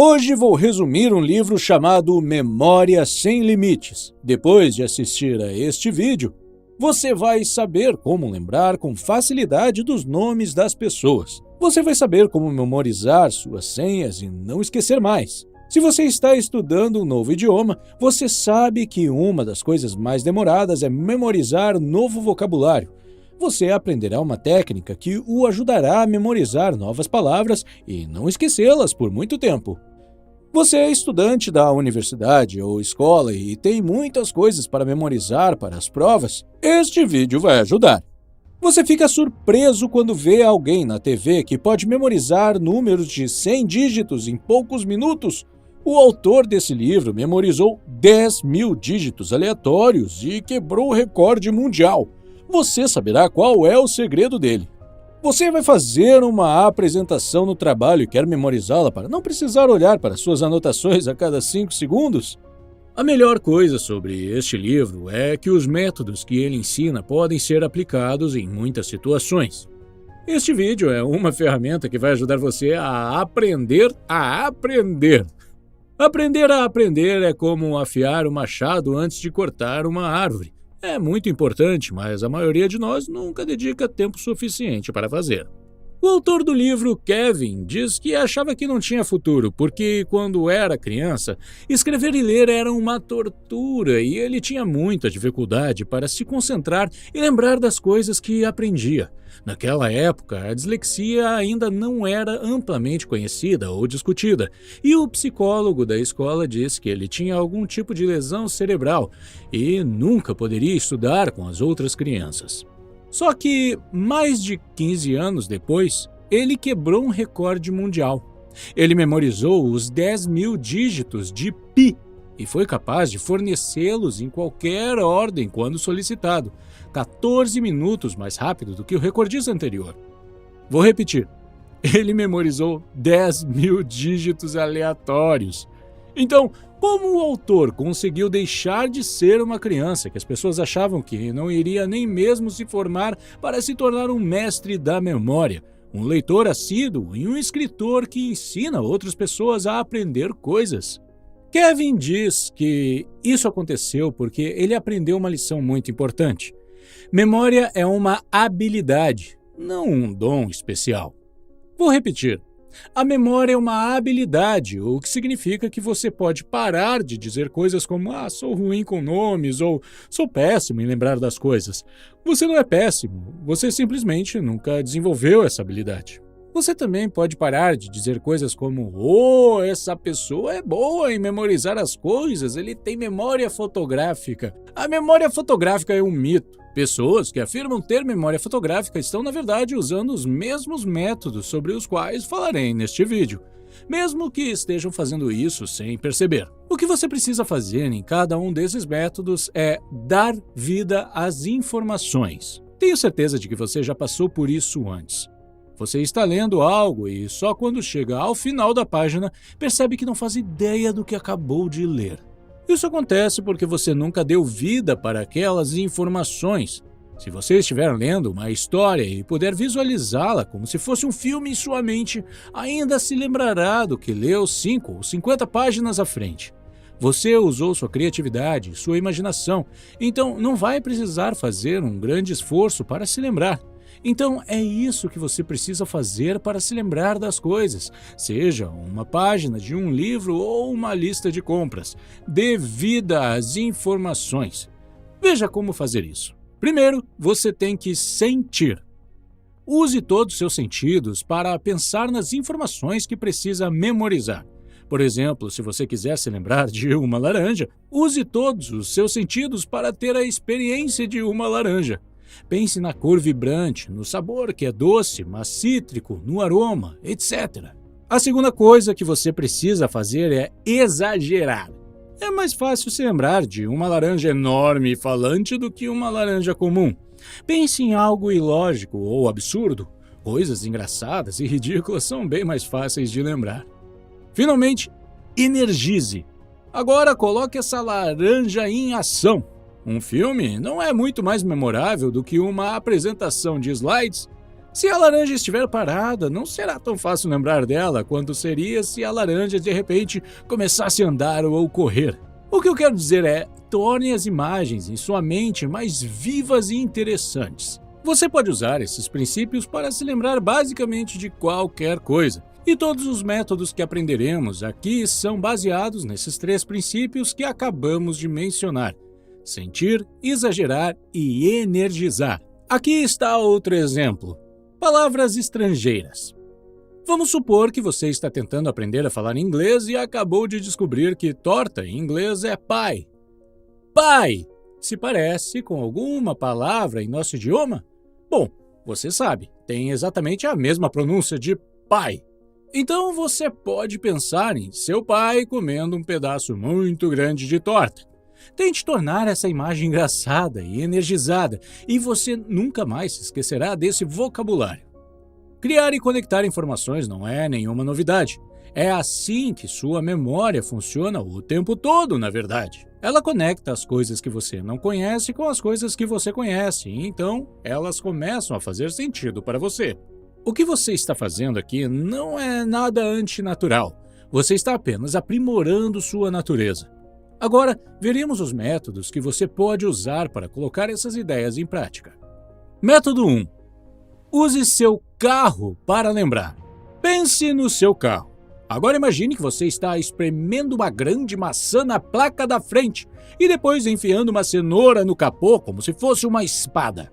Hoje vou resumir um livro chamado Memória Sem Limites. Depois de assistir a este vídeo, você vai saber como lembrar com facilidade dos nomes das pessoas. Você vai saber como memorizar suas senhas e não esquecer mais. Se você está estudando um novo idioma, você sabe que uma das coisas mais demoradas é memorizar novo vocabulário. Você aprenderá uma técnica que o ajudará a memorizar novas palavras e não esquecê-las por muito tempo. Você é estudante da universidade ou escola e tem muitas coisas para memorizar para as provas? Este vídeo vai ajudar. Você fica surpreso quando vê alguém na TV que pode memorizar números de 100 dígitos em poucos minutos. O autor desse livro memorizou 10.000 dígitos aleatórios e quebrou o recorde mundial. Você saberá qual é o segredo dele. Você vai fazer uma apresentação no trabalho e quer memorizá-la para não precisar olhar para suas anotações a cada 5 segundos? A melhor coisa sobre este livro é que os métodos que ele ensina podem ser aplicados em muitas situações. Este vídeo é uma ferramenta que vai ajudar você a aprender a aprender. Aprender a aprender é como afiar o machado antes de cortar uma árvore. É muito importante, mas a maioria de nós nunca dedica tempo suficiente para fazer. O autor do livro, Kevin, diz que achava que não tinha futuro, porque quando era criança, escrever e ler era uma tortura e ele tinha muita dificuldade para se concentrar e lembrar das coisas que aprendia. Naquela época, a dislexia ainda não era amplamente conhecida ou discutida, e o psicólogo da escola disse que ele tinha algum tipo de lesão cerebral e nunca poderia estudar com as outras crianças. Só que, mais de 15 anos depois, ele quebrou um recorde mundial. Ele memorizou os 10.000 dígitos de pi e foi capaz de fornecê-los em qualquer ordem quando solicitado, 14 minutos mais rápido do que o recordista anterior. Vou repetir, ele memorizou 10.000 dígitos aleatórios. Então, como o autor conseguiu deixar de ser uma criança que as pessoas achavam que não iria nem mesmo se formar para se tornar um mestre da memória, um leitor assíduo e um escritor que ensina outras pessoas a aprender coisas? Kevin diz que isso aconteceu porque ele aprendeu uma lição muito importante. Memória é uma habilidade, não um dom especial. Vou repetir. A memória é uma habilidade, o que significa que você pode parar de dizer coisas como sou ruim com nomes ou sou péssimo em lembrar das coisas. Você não é péssimo, você simplesmente nunca desenvolveu essa habilidade. Você também pode parar de dizer coisas como essa pessoa é boa em memorizar as coisas, ele tem memória fotográfica. A memória fotográfica é um mito. Pessoas que afirmam ter memória fotográfica estão, na verdade, usando os mesmos métodos sobre os quais falarei neste vídeo, mesmo que estejam fazendo isso sem perceber. O que você precisa fazer em cada um desses métodos é dar vida às informações. Tenho certeza de que você já passou por isso antes. Você está lendo algo e só quando chega ao final da página percebe que não faz ideia do que acabou de ler. Isso acontece porque você nunca deu vida para aquelas informações. Se você estiver lendo uma história e puder visualizá-la como se fosse um filme em sua mente, ainda se lembrará do que leu 5 ou 50 páginas à frente. Você usou sua criatividade, sua imaginação, então não vai precisar fazer um grande esforço para se lembrar. Então é isso que você precisa fazer para se lembrar das coisas, seja uma página de um livro ou uma lista de compras. Dê vida às informações. Veja como fazer isso. Primeiro, você tem que sentir. Use todos os seus sentidos para pensar nas informações que precisa memorizar. Por exemplo, se você quiser se lembrar de uma laranja, use todos os seus sentidos para ter a experiência de uma laranja. Pense na cor vibrante, no sabor que é doce, mas cítrico, no aroma, etc. A segunda coisa que você precisa fazer é exagerar. É mais fácil se lembrar de uma laranja enorme e falante do que uma laranja comum. Pense em algo ilógico ou absurdo. Coisas engraçadas e ridículas são bem mais fáceis de lembrar. Finalmente, energize. Agora coloque essa laranja em ação. Um filme não é muito mais memorável do que uma apresentação de slides. Se a laranja estiver parada, não será tão fácil lembrar dela quanto seria se a laranja de repente começasse a andar ou correr. O que eu quero dizer é, torne as imagens em sua mente mais vivas e interessantes. Você pode usar esses princípios para se lembrar basicamente de qualquer coisa. E todos os métodos que aprenderemos aqui são baseados nesses 3 princípios que acabamos de mencionar: sentir, exagerar e energizar. Aqui está outro exemplo. Palavras estrangeiras. Vamos supor que você está tentando aprender a falar inglês e acabou de descobrir que torta em inglês é pie. Pie se parece com alguma palavra em nosso idioma? Bom, você sabe, tem exatamente a mesma pronúncia de pai. Então você pode pensar em seu pai comendo um pedaço muito grande de torta. Tente tornar essa imagem engraçada e energizada, e você nunca mais se esquecerá desse vocabulário. Criar e conectar informações não é nenhuma novidade. É assim que sua memória funciona o tempo todo, na verdade. Ela conecta as coisas que você não conhece com as coisas que você conhece, e então elas começam a fazer sentido para você. O que você está fazendo aqui não é nada antinatural. Você está apenas aprimorando sua natureza. Agora, veremos os métodos que você pode usar para colocar essas ideias em prática. Método 1. Use seu carro para lembrar. Pense no seu carro. Agora imagine que você está espremendo uma grande maçã na placa da frente e depois enfiando uma cenoura no capô como se fosse uma espada.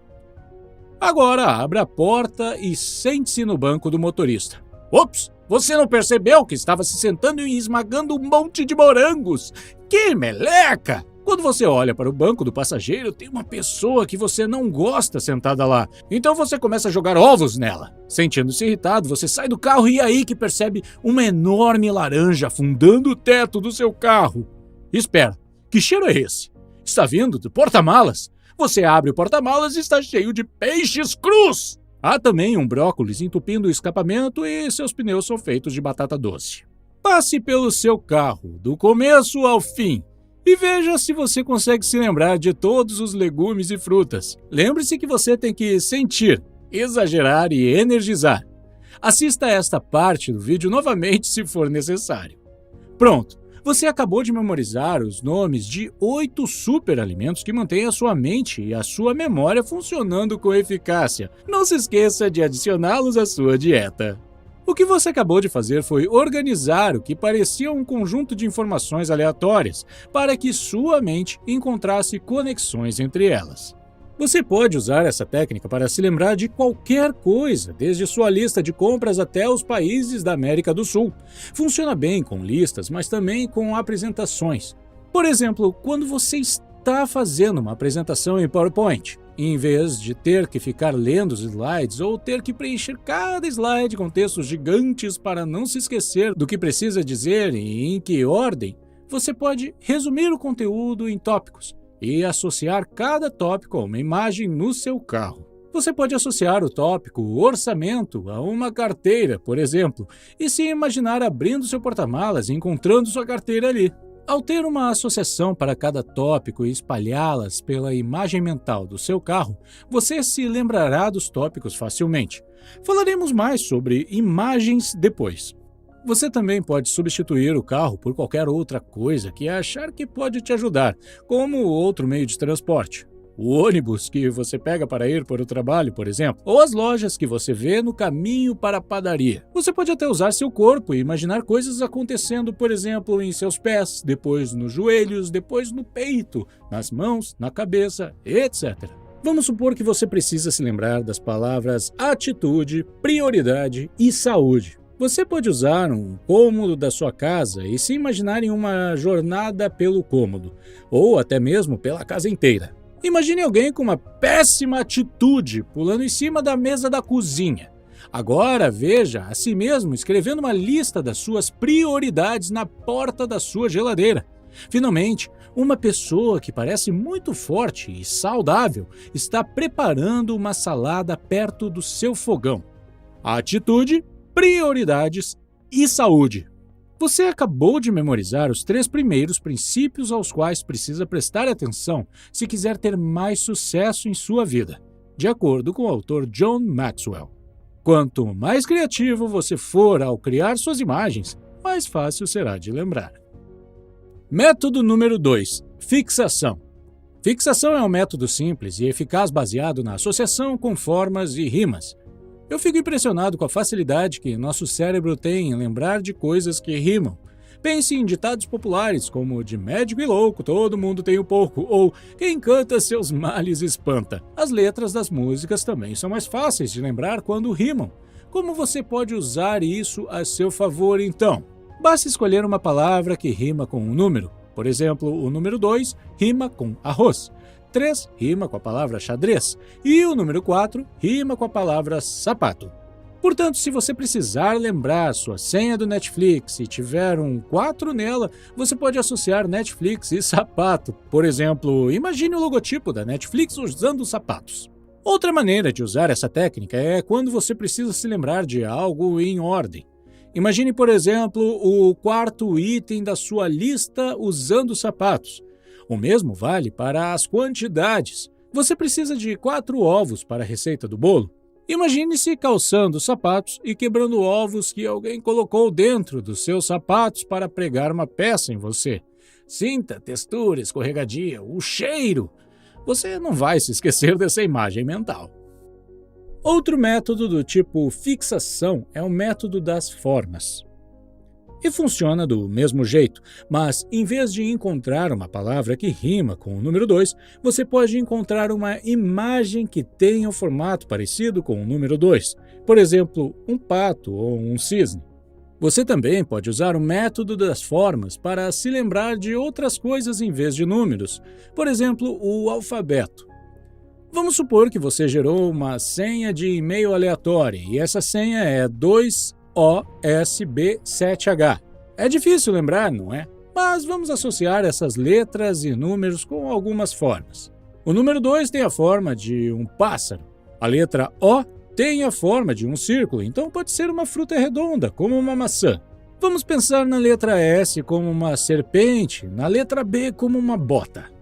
Agora abra a porta e sente-se no banco do motorista. Ops! Você não percebeu que estava se sentando e esmagando um monte de morangos? Que meleca! Quando você olha para o banco do passageiro, tem uma pessoa que você não gosta sentada lá. Então você começa a jogar ovos nela. Sentindo-se irritado, você sai do carro e é aí que percebe uma enorme laranja afundando o teto do seu carro. Espera, que cheiro é esse? Está vindo do porta-malas? Você abre o porta-malas e está cheio de peixes crus! Há também um brócolis entupindo o escapamento e seus pneus são feitos de batata doce. Passe pelo seu carro, do começo ao fim, e veja se você consegue se lembrar de todos os legumes e frutas. Lembre-se que você tem que sentir, exagerar e energizar. Assista a esta parte do vídeo novamente se for necessário. Pronto! Você acabou de memorizar os nomes de 8 superalimentos que mantêm a sua mente e a sua memória funcionando com eficácia. Não se esqueça de adicioná-los à sua dieta. O que você acabou de fazer foi organizar o que parecia um conjunto de informações aleatórias para que sua mente encontrasse conexões entre elas. Você pode usar essa técnica para se lembrar de qualquer coisa, desde sua lista de compras até os países da América do Sul. Funciona bem com listas, mas também com apresentações. Por exemplo, quando você está fazendo uma apresentação em PowerPoint, em vez de ter que ficar lendo os slides ou ter que preencher cada slide com textos gigantes para não se esquecer do que precisa dizer e em que ordem, você pode resumir o conteúdo em tópicos e associar cada tópico a uma imagem no seu carro. Você pode associar o tópico orçamento a uma carteira, por exemplo, e se imaginar abrindo seu porta-malas e encontrando sua carteira ali. Ao ter uma associação para cada tópico e espalhá-las pela imagem mental do seu carro, você se lembrará dos tópicos facilmente. Falaremos mais sobre imagens depois. Você também pode substituir o carro por qualquer outra coisa que achar que pode te ajudar, como outro meio de transporte. O ônibus que você pega para ir para o trabalho, por exemplo, ou as lojas que você vê no caminho para a padaria. Você pode até usar seu corpo e imaginar coisas acontecendo, por exemplo, em seus pés, depois nos joelhos, depois no peito, nas mãos, na cabeça, etc. Vamos supor que você precisa se lembrar das palavras atitude, prioridade e saúde. Você pode usar um cômodo da sua casa e se imaginar em uma jornada pelo cômodo, ou até mesmo pela casa inteira. Imagine alguém com uma péssima atitude pulando em cima da mesa da cozinha. Agora veja a si mesmo escrevendo uma lista das suas prioridades na porta da sua geladeira. Finalmente, uma pessoa que parece muito forte e saudável está preparando uma salada perto do seu fogão. Atitude, prioridades e saúde. Você acabou de memorizar os 3 primeiros princípios aos quais precisa prestar atenção se quiser ter mais sucesso em sua vida, de acordo com o autor John Maxwell. Quanto mais criativo você for ao criar suas imagens, mais fácil será de lembrar. Método número 2. Fixação. Fixação é um método simples e eficaz baseado na associação com formas e rimas. Eu fico impressionado com a facilidade que nosso cérebro tem em lembrar de coisas que rimam. Pense em ditados populares como de médico e louco, todo mundo tem um pouco, ou quem canta seus males espanta. As letras das músicas também são mais fáceis de lembrar quando rimam. Como você pode usar isso a seu favor então? Basta escolher uma palavra que rima com um número. Por exemplo, o número 2 rima com arroz, 3 rima com a palavra xadrez e o número 4 rima com a palavra sapato. Portanto, se você precisar lembrar sua senha do Netflix e tiver um 4 nela, você pode associar Netflix e sapato. Por exemplo, imagine o logotipo da Netflix usando sapatos. Outra maneira de usar essa técnica é quando você precisa se lembrar de algo em ordem. Imagine, por exemplo, o quarto item da sua lista usando sapatos. O mesmo vale para as quantidades. Você precisa de 4 ovos para a receita do bolo. Imagine-se calçando sapatos e quebrando ovos que alguém colocou dentro dos seus sapatos para pregar uma peça em você. Sinta a textura escorregadia, o cheiro. Você não vai se esquecer dessa imagem mental. Outro método do tipo fixação é o método das formas. E funciona do mesmo jeito, mas em vez de encontrar uma palavra que rima com o número 2, você pode encontrar uma imagem que tenha um formato parecido com o número 2, por exemplo, um pato ou um cisne. Você também pode usar o método das formas para se lembrar de outras coisas em vez de números, por exemplo, o alfabeto. Vamos supor que você gerou uma senha de e-mail aleatória e essa senha é 2OSB7H. É difícil lembrar, não é? Mas vamos associar essas letras e números com algumas formas. O número 2 tem a forma de um pássaro. A letra O tem a forma de um círculo, então pode ser uma fruta redonda, como uma maçã. Vamos pensar na letra S como uma serpente, na letra B como uma bota.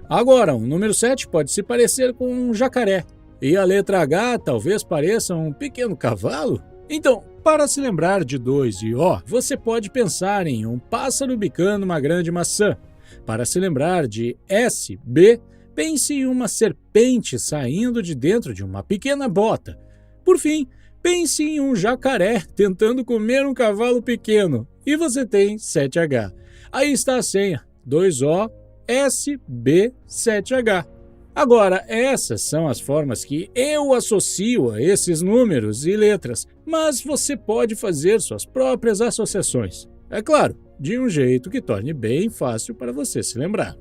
Agora, o número 7 pode se parecer com um jacaré, e a letra H talvez pareça um pequeno cavalo. Então, para se lembrar de 2 e O, você pode pensar em um pássaro bicando uma grande maçã. Para se lembrar de S, B, pense em uma serpente saindo de dentro de uma pequena bota. Por fim, pense em um jacaré tentando comer um cavalo pequeno, e você tem 7H. Aí está a senha, 2O, SB7H. Agora, essas são as formas que eu associo a esses números e letras, mas você pode fazer suas próprias associações. É claro, de um jeito que torne bem fácil para você se lembrar.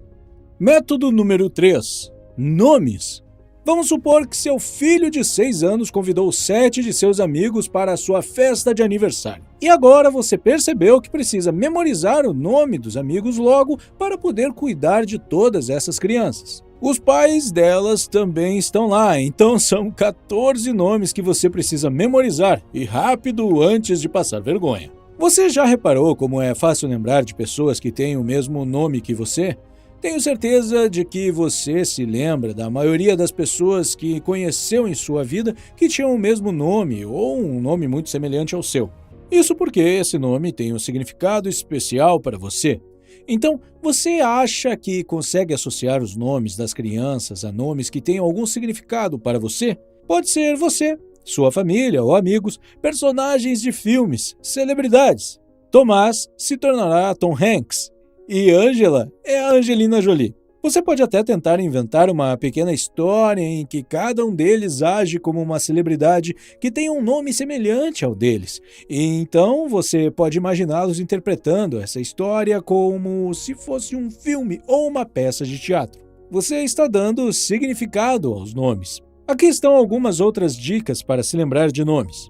Método número 3. Nomes. Vamos supor que seu filho de 6 anos convidou 7 de seus amigos para a sua festa de aniversário. E agora você percebeu que precisa memorizar o nome dos amigos logo para poder cuidar de todas essas crianças. Os pais delas também estão lá, então são 14 nomes que você precisa memorizar e rápido antes de passar vergonha. Você já reparou como é fácil lembrar de pessoas que têm o mesmo nome que você? Tenho certeza de que você se lembra da maioria das pessoas que conheceu em sua vida que tinham o mesmo nome ou um nome muito semelhante ao seu. Isso porque esse nome tem um significado especial para você. Então, você acha que consegue associar os nomes das crianças a nomes que têm algum significado para você? Pode ser você, sua família ou amigos, personagens de filmes, celebridades. Tomás se tornará Tom Hanks. E Angela é a Angelina Jolie. Você pode até tentar inventar uma pequena história em que cada um deles age como uma celebridade que tem um nome semelhante ao deles. E então você pode imaginá-los interpretando essa história como se fosse um filme ou uma peça de teatro. Você está dando significado aos nomes. Aqui estão algumas outras dicas para se lembrar de nomes.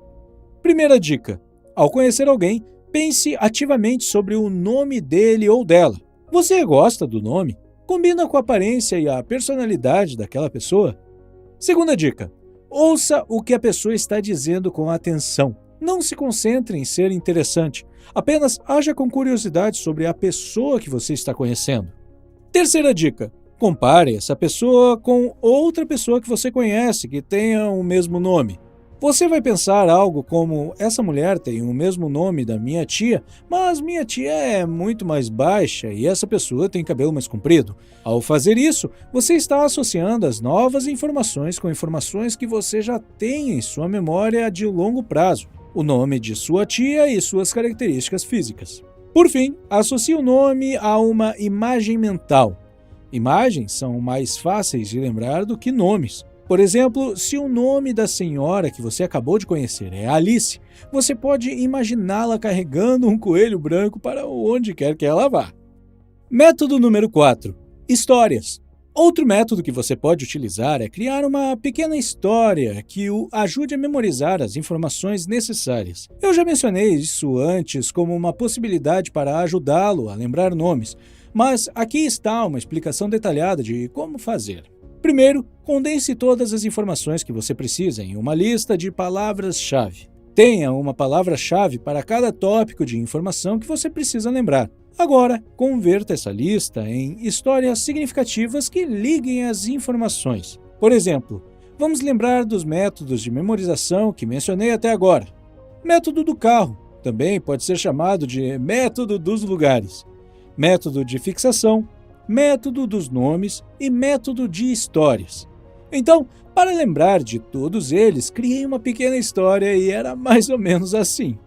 Primeira dica: ao conhecer alguém, pense ativamente sobre o nome dele ou dela. Você gosta do nome? Combina com a aparência e a personalidade daquela pessoa? Segunda dica: ouça o que a pessoa está dizendo com atenção. Não se concentre em ser interessante. Apenas haja com curiosidade sobre a pessoa que você está conhecendo. Terceira dica: compare essa pessoa com outra pessoa que você conhece que tenha o mesmo nome. Você vai pensar algo como: essa mulher tem o mesmo nome da minha tia, mas minha tia é muito mais baixa e essa pessoa tem cabelo mais comprido. Ao fazer isso, você está associando as novas informações com informações que você já tem em sua memória de longo prazo, o nome de sua tia e suas características físicas. Por fim, associe o nome a uma imagem mental. Imagens são mais fáceis de lembrar do que nomes. Por exemplo, se o nome da senhora que você acabou de conhecer é Alice, você pode imaginá-la carregando um coelho branco para onde quer que ela vá. Método número 4. Histórias. Outro método que você pode utilizar é criar uma pequena história que o ajude a memorizar as informações necessárias. Eu já mencionei isso antes como uma possibilidade para ajudá-lo a lembrar nomes, mas aqui está uma explicação detalhada de como fazer. Primeiro, condense todas as informações que você precisa em uma lista de palavras-chave. Tenha uma palavra-chave para cada tópico de informação que você precisa lembrar. Agora, converta essa lista em histórias significativas que liguem as informações. Por exemplo, vamos lembrar dos métodos de memorização que mencionei até agora. Método do carro, também pode ser chamado de método dos lugares. Método de fixação, método dos nomes e método de histórias. Então, para lembrar de todos eles, criei uma pequena história e era mais ou menos assim.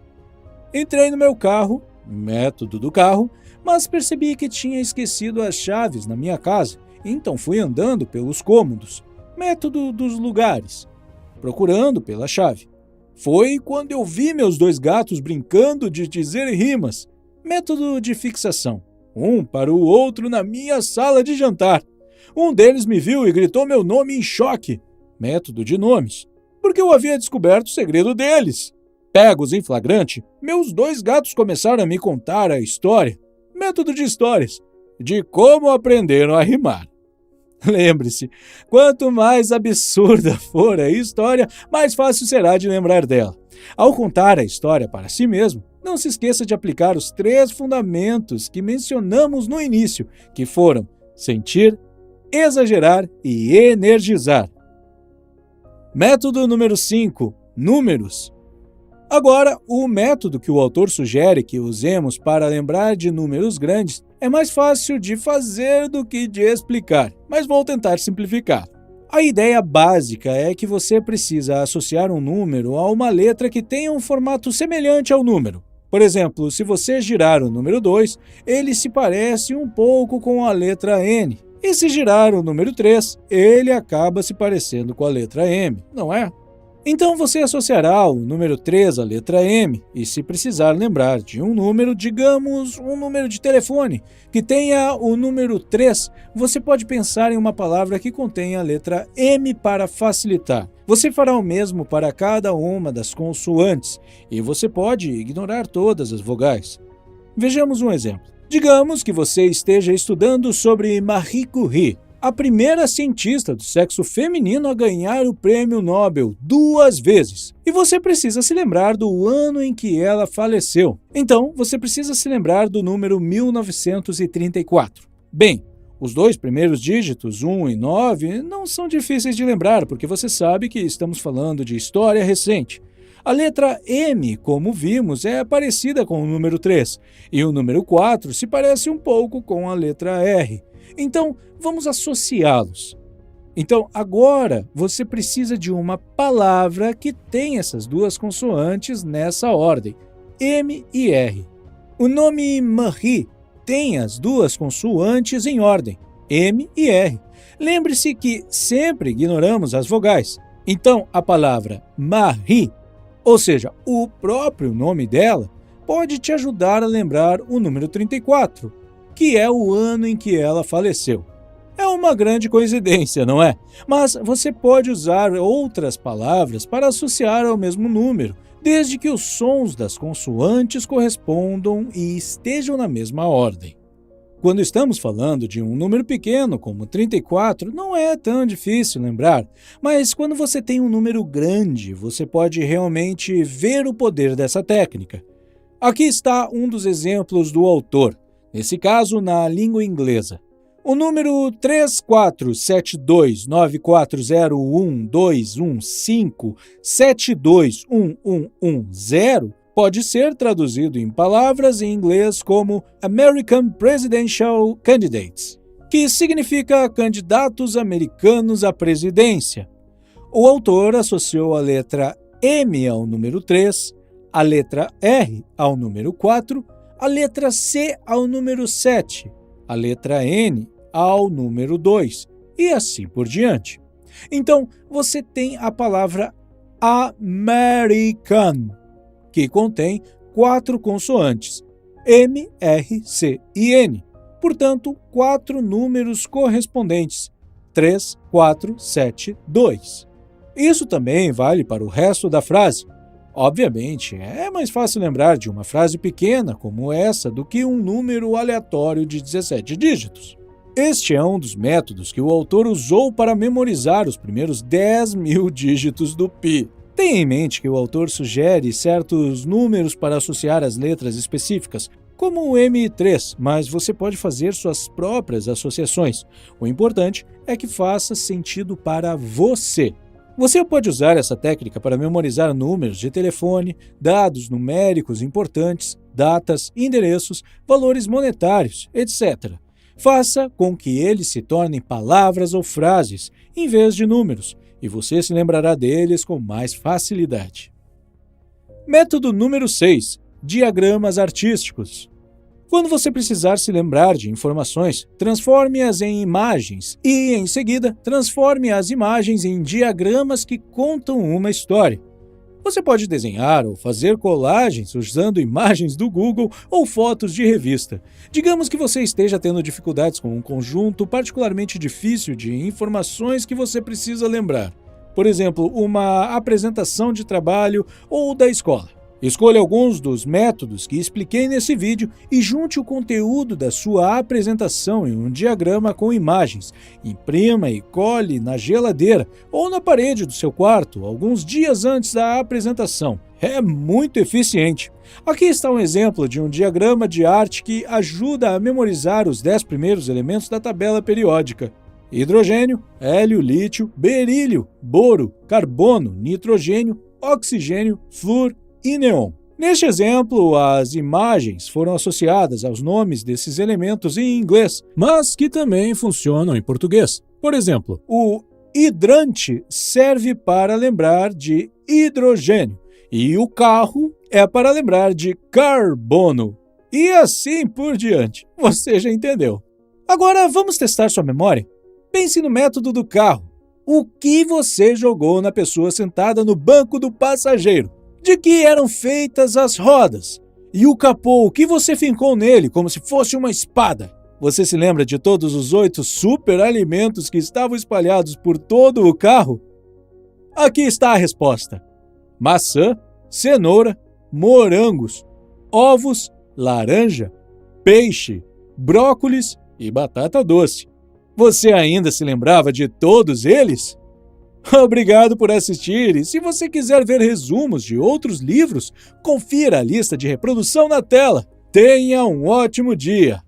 Entrei no meu carro, método do carro, mas percebi que tinha esquecido as chaves na minha casa, então fui andando pelos cômodos, método dos lugares, procurando pela chave. Foi quando eu vi meus 2 gatos brincando de dizer rimas, método de fixação, um para o outro na minha sala de jantar. Um deles me viu e gritou meu nome em choque, método de nomes, porque eu havia descoberto o segredo deles. Pegos em flagrante, meus 2 gatos começaram a me contar a história, método de histórias, de como aprenderam a rimar. Lembre-se, quanto mais absurda for a história, mais fácil será de lembrar dela. Ao contar a história para si mesmo, não se esqueça de aplicar os 3 fundamentos que mencionamos no início, que foram sentir, exagerar e energizar. Método número 5. Números. Agora, o método que o autor sugere que usemos para lembrar de números grandes é mais fácil de fazer do que de explicar, mas vou tentar simplificar. A ideia básica é que você precisa associar um número a uma letra que tenha um formato semelhante ao número. Por exemplo, se você girar o número 2, ele se parece um pouco com a letra N. E se girar o número 3, ele acaba se parecendo com a letra M, não é? Então você associará o número 3 à letra M, e se precisar lembrar de um número, digamos um número de telefone, que tenha o número 3, você pode pensar em uma palavra que contenha a letra M para facilitar. Você fará o mesmo para cada uma das consoantes, e você pode ignorar todas as vogais. Vejamos um exemplo. Digamos que você esteja estudando sobre Marie Curie, a primeira cientista do sexo feminino a ganhar o prêmio Nobel 2 vezes. E você precisa se lembrar do ano em que ela faleceu. Então, você precisa se lembrar do número 1934. Bem, os 2 primeiros dígitos, 1 e 9, não são difíceis de lembrar, porque você sabe que estamos falando de história recente. A letra M, como vimos, é parecida com o número 3, e o número 4 se parece um pouco com a letra R. Então, vamos associá-los. Então, agora, você precisa de uma palavra que tenha essas 2 consoantes nessa ordem, M e R. O nome Marie tem as 2 consoantes em ordem, M e R. Lembre-se que sempre ignoramos as vogais. Então, a palavra Marie, ou seja, o próprio nome dela, pode te ajudar a lembrar o número 34, que é o ano em que ela faleceu. É uma grande coincidência, não é? Mas você pode usar outras palavras para associar ao mesmo número, desde que os sons das consoantes correspondam e estejam na mesma ordem. Quando estamos falando de um número pequeno, como 34, não é tão difícil lembrar, mas quando você tem um número grande, você pode realmente ver o poder dessa técnica. Aqui está um dos exemplos do autor, nesse caso na língua inglesa. O número 347294012157211110 pode ser traduzido em palavras em inglês como American Presidential Candidates, que significa candidatos americanos à presidência. O autor associou a letra M ao número 3, a letra R ao número 4, a letra C ao número 7, a letra N ao número 2 e assim por diante. Então, você tem a palavra American, que contém 4 consoantes, M, R, C e N. Portanto, 4 números correspondentes, 3, 4, 7, 2. Isso também vale para o resto da frase. Obviamente, é mais fácil lembrar de uma frase pequena como essa do que um número aleatório de 17 dígitos. Este é um dos métodos que o autor usou para memorizar os primeiros 10.000 dígitos do pi. Tenha em mente que o autor sugere certos números para associar às letras específicas, como o M3, mas você pode fazer suas próprias associações. O importante é que faça sentido para você. Você pode usar essa técnica para memorizar números de telefone, dados numéricos importantes, datas, endereços, valores monetários, etc. Faça com que eles se tornem palavras ou frases, em vez de números, e você se lembrará deles com mais facilidade. Método número 6. Diagramas artísticos. Quando você precisar se lembrar de informações, transforme-as em imagens e, em seguida, transforme as imagens em diagramas que contam uma história. Você pode desenhar ou fazer colagens usando imagens do Google ou fotos de revista. Digamos que você esteja tendo dificuldades com um conjunto particularmente difícil de informações que você precisa lembrar. Por exemplo, uma apresentação de trabalho ou da escola. Escolha alguns dos métodos que expliquei nesse vídeo e junte o conteúdo da sua apresentação em um diagrama com imagens. Imprima e cole na geladeira ou na parede do seu quarto alguns dias antes da apresentação. É muito eficiente. Aqui está um exemplo de um diagrama de arte que ajuda a memorizar os 10 primeiros elementos da tabela periódica: hidrogênio, hélio, lítio, berílio, boro, carbono, nitrogênio, oxigênio, flúor e neon. Neste exemplo, as imagens foram associadas aos nomes desses elementos em inglês, mas que também funcionam em português. Por exemplo, o hidrante serve para lembrar de hidrogênio e o carro é para lembrar de carbono. E assim por diante. Você já entendeu. Agora vamos testar sua memória. Pense no método do carro. O que você jogou na pessoa sentada no banco do passageiro? De que eram feitas as rodas? E o capô, o que você fincou nele como se fosse uma espada? Você se lembra de todos os 8 superalimentos que estavam espalhados por todo o carro? Aqui está a resposta: maçã, cenoura, morangos, ovos, laranja, peixe, brócolis e batata doce. Você ainda se lembrava de todos eles? Obrigado por assistir, e se você quiser ver resumos de outros livros, confira a lista de reprodução na tela. Tenha um ótimo dia!